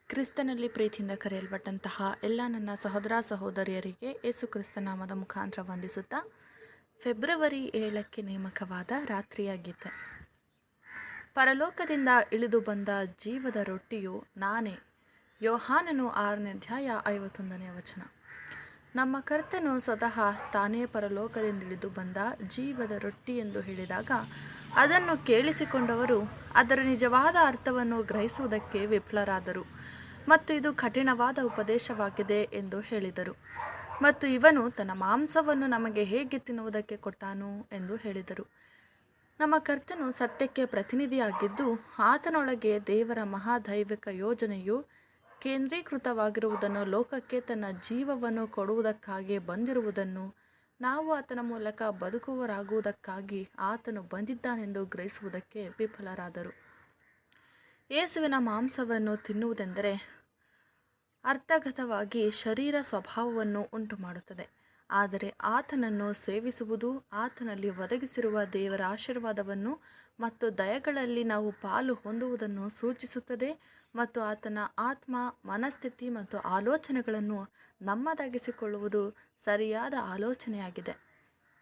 ಕ್ರಿಸ್ತನಲ್ಲಿ ಪ್ರೀತಿಯಿಂದ ಕರೆಯಲ್ಪಟ್ಟಂತಹ ಎಲ್ಲ ನನ್ನ ಸಹೋದರ ಸಹೋದರಿಯರಿಗೆ ಯೇಸು ಕ್ರಿಸ್ತ ನಾಮದ ಮುಖಾಂತರ ವಂದಿಸುತ್ತಾ ಫೆಬ್ರವರಿ 7ಕ್ಕೆ ನೇಮಕವಾದ ರಾತ್ರಿಯ ಗೀತೆ. ಪರಲೋಕದಿಂದ ಇಳಿದು ಬಂದ ಜೀವದ ರೊಟ್ಟಿಯು ನಾನೇ. ಯೋಹಾನನು 6ನೇ ಅಧ್ಯಾಯ 51ನೇ ವಚನ. ನಮ್ಮ ಕರ್ತನು ಸ್ವತಃ ತಾನೇ ಪರಲೋಕದಿಂದ ಇಳಿದು ಬಂದ ಜೀವದ ರೊಟ್ಟಿ ಎಂದು ಹೇಳಿದಾಗ ಅದನ್ನು ಕೇಳಿಸಿಕೊಂಡವರು ಅದರ ನಿಜವಾದ ಅರ್ಥವನ್ನು ಗ್ರಹಿಸುವುದಕ್ಕೆ ವಿಫಲರಾದರು ಮತ್ತು ಇದು ಕಠಿಣವಾದ ಉಪದೇಶವಾಗಿದೆ ಎಂದು ಹೇಳಿದರು. ಮತ್ತು ಇವನು ತನ್ನ ಮಾಂಸವನ್ನು ನಮಗೆ ಹೇಗೆ ತಿನ್ನುವುದಕ್ಕೆ ಕೊಟ್ಟಾನು ಎಂದು ಹೇಳಿದರು. ನಮ್ಮ ಕರ್ತನು ಸತ್ಯಕ್ಕೆ ಪ್ರತಿನಿಧಿಯಾಗಿದ್ದು ಆತನೊಳಗೆ ದೇವರ ಮಹಾದೈವಿಕ ಯೋಜನೆಯು ಕೇಂದ್ರೀಕೃತವಾಗಿರುವುದನ್ನು, ಲೋಕಕ್ಕೆ ತನ್ನ ಜೀವವನ್ನು ಕೊಡುವುದಕ್ಕಾಗಿ ಬಂದಿರುವುದನ್ನು, ನಾವು ಆತನ ಮೂಲಕ ಬದುಕುವರಾಗುವುದಕ್ಕಾಗಿ ಆತನು ಬಂದಿದ್ದಾನೆಂದು ಗ್ರಹಿಸುವುದಕ್ಕೆ ವಿಫಲರಾದರು. ಯೇಸುವಿನ ಮಾಂಸವನ್ನು ತಿನ್ನುವುದೆಂದರೆ ಅರ್ಥಗತವಾಗಿ ಶರೀರ ಸ್ವಭಾವವನ್ನು ಉಂಟುಮಾಡುತ್ತದೆ. ಆದರೆ ಆತನನ್ನು ಸೇವಿಸುವುದು ಆತನಲ್ಲಿ ಒದಗಿಸಿರುವ ದೇವರ ಆಶೀರ್ವಾದವನ್ನು ಮತ್ತು ದಯಗಳಲ್ಲಿ ನಾವು ಪಾಲು ಹೊಂದುವುದನ್ನು ಸೂಚಿಸುತ್ತದೆ ಮತ್ತು ಆತನ ಆತ್ಮ, ಮನಸ್ಥಿತಿ ಮತ್ತು ಆಲೋಚನೆಗಳನ್ನು ನಮ್ಮದಾಗಿಸಿಕೊಳ್ಳುವುದು ಸರಿಯಾದ ಆಲೋಚನೆಯಾಗಿದೆ.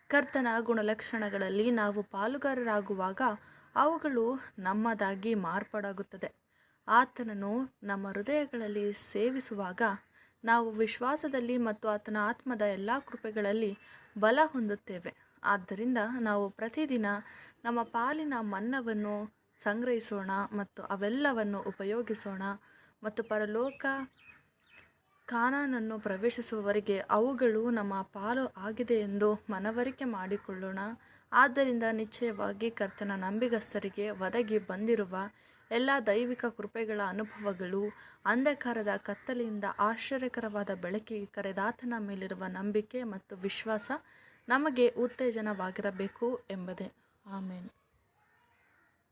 ಕರ್ತನ ಗುಣಲಕ್ಷಣಗಳಲ್ಲಿ ನಾವು ಪಾಲುಗಾರರಾಗುವಾಗ ಅವುಗಳು ನಮ್ಮದಾಗಿ ಮಾರ್ಪಾಡಾಗುತ್ತದೆ. ಆತನನ್ನು ನಮ್ಮ ಹೃದಯಗಳಲ್ಲಿ ಸೇವಿಸುವಾಗ ನಾವು ವಿಶ್ವಾಸದಲ್ಲಿ ಮತ್ತು ಆತನ ಆತ್ಮದ ಎಲ್ಲ ಕೃಪೆಗಳಲ್ಲಿ ಬಲ ಹೊಂದುತ್ತೇವೆ. ಆದ್ದರಿಂದ ನಾವು ಪ್ರತಿದಿನ ನಮ್ಮ ಪಾಲಿನ ಮನ್ನವನ್ನು ಸಂಗ್ರಹಿಸೋಣ ಮತ್ತು ಅವೆಲ್ಲವನ್ನು ಉಪಯೋಗಿಸೋಣ ಮತ್ತು ಪರಲೋಕ ಕಾನಾನನ್ನು ಪ್ರವೇಶಿಸುವವರೆಗೆ ಅವುಗಳು ನಮ್ಮ ಪಾಲು ಆಗಿದೆ ಎಂದು ಮನವರಿಕೆ ಮಾಡಿಕೊಳ್ಳೋಣ. ಆದ್ದರಿಂದ ನಿಶ್ಚಯವಾಗಿ ಕರ್ತನ ನಂಬಿಗಸ್ತರಿಗೆ ಒದಗಿ ಬಂದಿರುವ ಎಲ್ಲ ದೈವಿಕ ಕೃಪೆಗಳ ಅನುಭವಗಳು ಅಂಧಕಾರದ ಕತ್ತಲೆಯಿಂದ ಆಶ್ಚರ್ಯಕರವಾದ ಬೆಳಕಿಗೆ ಕರೆದಾತನ ಮೇಲಿರುವ ನಂಬಿಕೆ ಮತ್ತು ವಿಶ್ವಾಸ ನಮಗೆ ಉತ್ತೇಜನವಾಗಿರಬೇಕು ಎಂಬುದೇ. ಆಮೇನ್.